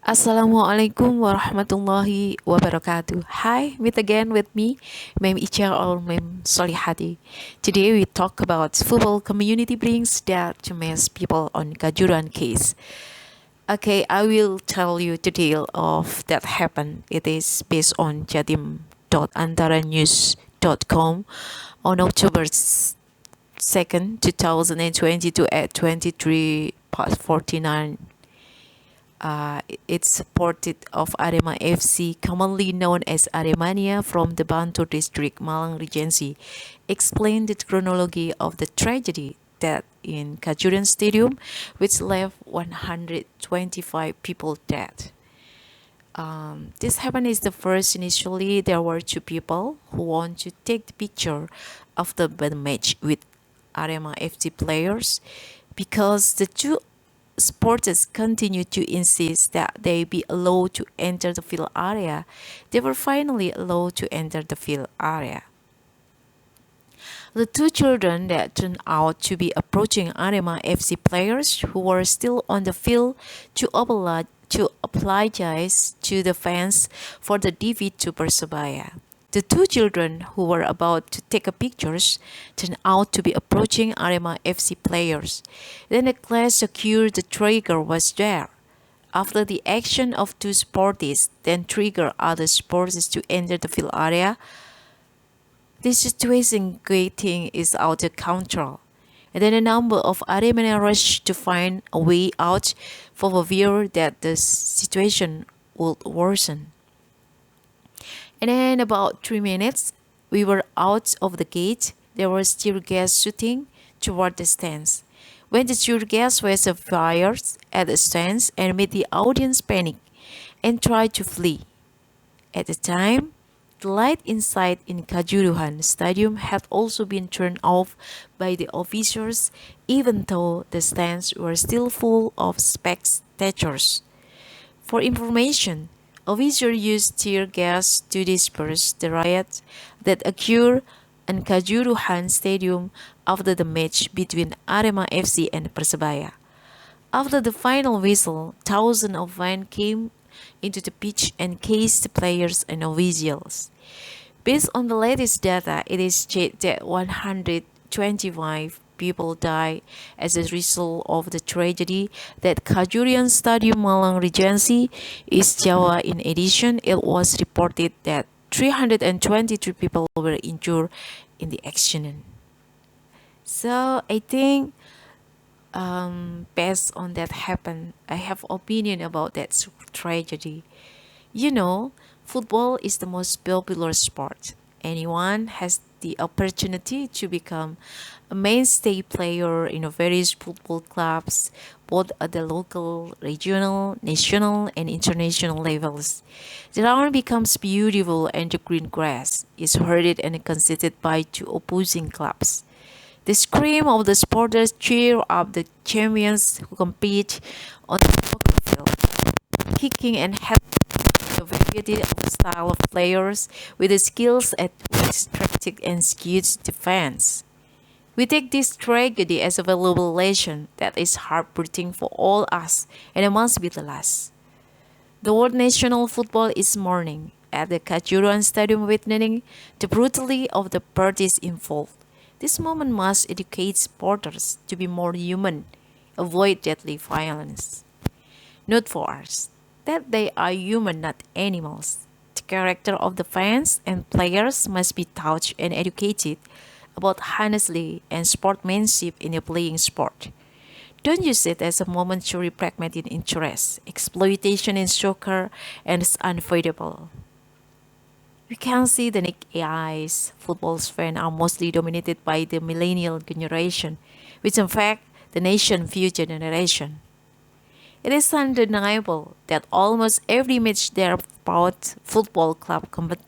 Assalamualaikum warahmatullahi wabarakatuh. Hi, meet again with me, Mem Icha or Mem Solichati. Today we talk about football community brings that to mass people on Kajuruhan case. Okay, I will tell you the tale of that happened. It is based on jatim.antaranews.com on October 2nd, 2022 at 23 past 49. It's supported of Arema FC, commonly known as Aremania from the Bantul district, Malang Regency, explained the chronology of the tragedy that in Kajuruhan Stadium, which left 125 people dead. This happened is the first. Initially, there were two people who want to take the picture after the match with Arema FC players because the two supporters continued to insist that they be allowed to enter the field area. They were finally allowed to enter the field area. The two children that turned out to be approaching Arema FC players who were still on the field to apologize to the fans for the defeat to Persebaya. The two children who were about to take pictures turned out to be approaching Arema FC players. Then a clash occurred. The trigger was there. After the action of two sporties then triggered other sporties to enter the field area, this situation getting is out of control. And then a number of Aremanians rushed to find a way out for fear that the situation would worsen. And then about 3 minutes, we were out of the gate. There was tear gas shooting toward the stands. When the tear gas was fired at the stands and made the audience panic and try to flee. At the time, the light inside in Kajuruhan Stadium had also been turned off by the officers, even though the stands were still full of spectators. For information, officers used tear gas to disperse the riot that occurred in Kajuruhan Stadium after the match between Arema FC and Persebaya. After the final whistle, thousands of fans came into the pitch and cased the players and officials. Based on the latest data, it is said that 125 people died as a result of the tragedy that Kajuruhan Stadium Malang Regency is Jawa. In addition, it was reported that 323 people were injured in the accident. So I think based on that happened, I have opinion about that tragedy. You know, football is the most popular sport. Anyone has the opportunity to become a mainstay player in various football clubs, both at the local, regional, national, and international levels. The ground becomes beautiful and the green grass is herded and considered by two opposing clubs. The scream of the supporters cheer up the champions who compete on the soccer field, kicking and headbutting the variety of style of players with the skills at which tactic and skills defense. We take this tragedy as a valuable lesson that is heartbreaking for all us, and it must be the last. The world national football is mourning at the Kajuruhan Stadium, witnessing the brutality of the parties involved. This moment must educate supporters to be more human, avoid deadly violence. Note for us that they are human, not animals. The character of the fans and players must be taught and educated about honesty and sportsmanship in a playing sport. Don't use it as a momentary pragmatic interest. Exploitation in soccer and is unavoidable. We can see the naked eyes. Football's fans are mostly dominated by the millennial generation, which in fact the nation's future generation. It is undeniable that almost every match their proud football club compete,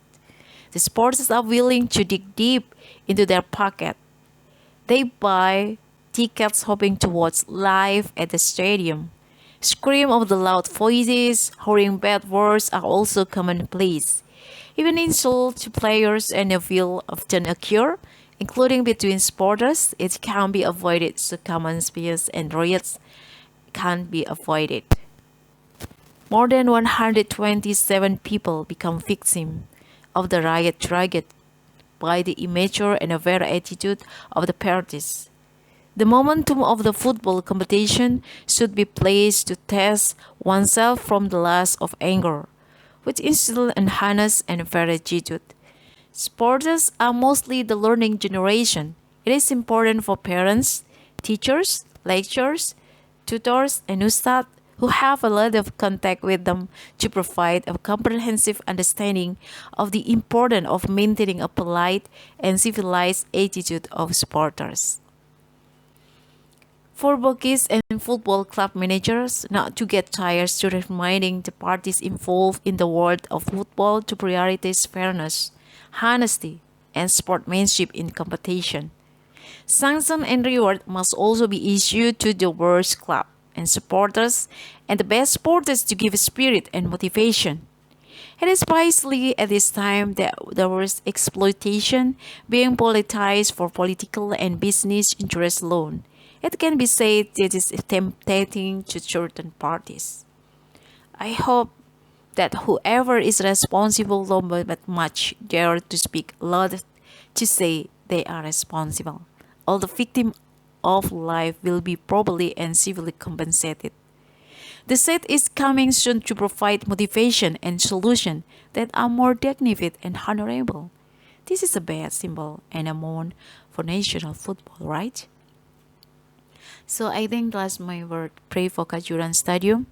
the supporters are willing to dig deep into their pocket. They buy tickets hoping to watch live at the stadium. Scream of the loud voices, hurling bad words are also commonplace. Even insults to players and the field often occur, including between supporters. It can't be avoided, so common spears and riots can't be avoided. More than 127 people become victims of the riot triggered by the immature and avare attitude of the parties. The momentum of the football competition should be placed to test oneself from the lust of anger, which instill an honest and fair attitude. Sports are mostly the learning generation. It is important for parents, teachers, lecturers, tutors, and ustad who have a lot of contact with them to provide a comprehensive understanding of the importance of maintaining a polite and civilized attitude of supporters. For bookies and football club managers not to get tired to reminding the parties involved in the world of football to prioritize fairness, honesty, and sportsmanship in competition. Sanction and reward must also be issued to the worst club and supporters and the best supporters to give spirit and motivation. It is precisely at this time that there was exploitation being politicized for political and business interests alone. It can be said it is tempting to certain parties. I hope that whoever is responsible don't but much dare to speak loud to say they are responsible. All the victims of life will be properly and civilly compensated. The set is coming soon to provide motivation and solution that are more dignified and honorable. This is a bad symbol and a mourn for national football, right? So I think that's my word. Pray for Kajuruhan Stadium.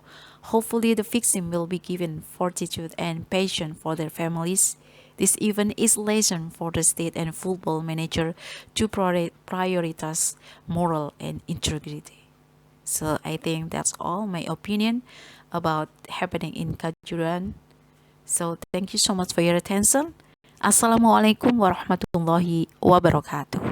Hopefully the victim will be given fortitude and patience for their families. This event is lesson for the state and football manager to prioritize moral and integrity. So I think that's all my opinion about happening in Kajuruhan. So thank you so much for your attention. Assalamualaikum warahmatullahi wabarakatuh.